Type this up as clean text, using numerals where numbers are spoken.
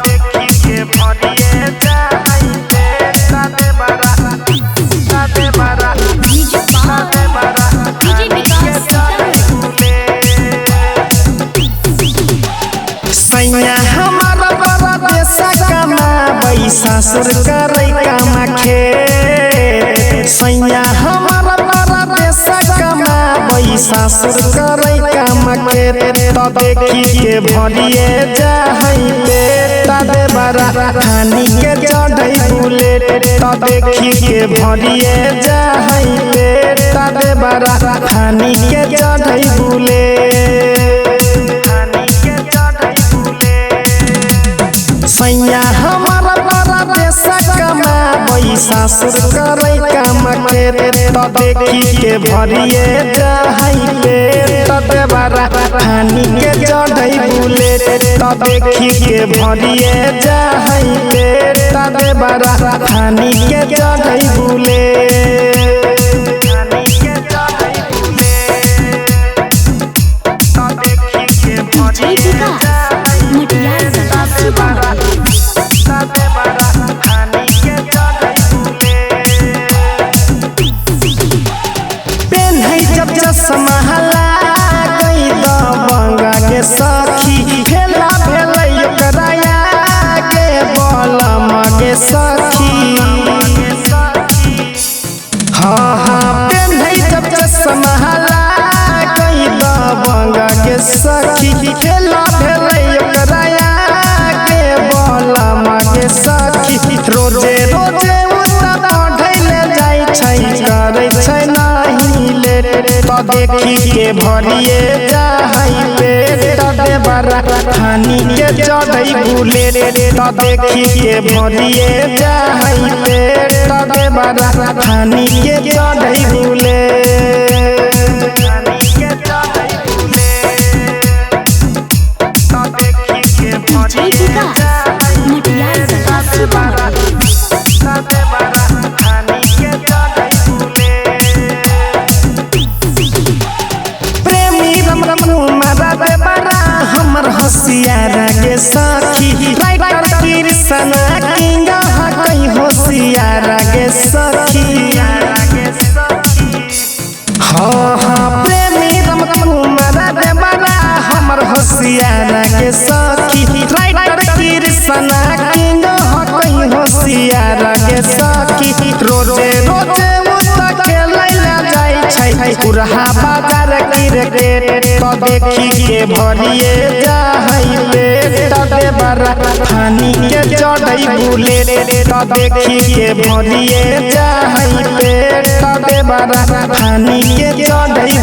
देखी के भरिए जाई बेटा दे बड़ा डीजे विकास सैया हमारा बड़ा देश कमाबै ससुर करे कमाखे सैया हमारा बड़ा देश कमाबै ससुर करे कमाखे तो देखी के भरिए जाई बेटा दे बड़ा खानी के चढ़ई बुलेट तो देखी के भरिए जाई बेटा दे बड़ा खानी के चढ़ई बुलेट सैया हमारा बड़ा देश कमाबै ससुर करे कमाखे तो देखी के भरिए जाई बेटा दे बड़ा खानी के चढ़ई बुलेट तो देखी के भरिए जाई बेटा दे बड़ा खानी के चढ़ई बुलेट तो देखी के डीजे विकास मटियार सदा जब चश्मा गई तो बंगा के सखी खेला भेलै ओकरा के बलम के सखी हाँ हाँ पेन्है जब चश्मा गई तो बंगा के सखी खेला भेलै ओकरा के बलम के सखी रोजे रोजे उता पढ़ै ले जाइ छै करै छै नहीं ले तो देखी के भरिए जाई बेटा दे बड़ा खानी के चढ़ई बुलेट तो देखी के भरिए जाई बेटा दे बड़ा खानी के चढ़ई बुलेट तो देखी के डीजे विकास मटियार सदा हमर होशियारा के सखी राइटर कृष्णा किंग कहीं होशियारा के सखी हाँ हाँ प्रेमी राम कुमार देवरा हमर होशियारा के सखी राइटर कृष्णा किंग कहीं होशियारा के सखी रोजे रोजे पुरहा बाजार क्रिकेट तो देखी के भरिए जाई बेटा दे बड़ा खानी के चढ़ई बुलेट तो देखी के भरिए जाई बेटा दे बड़ा खानी के चढ़ई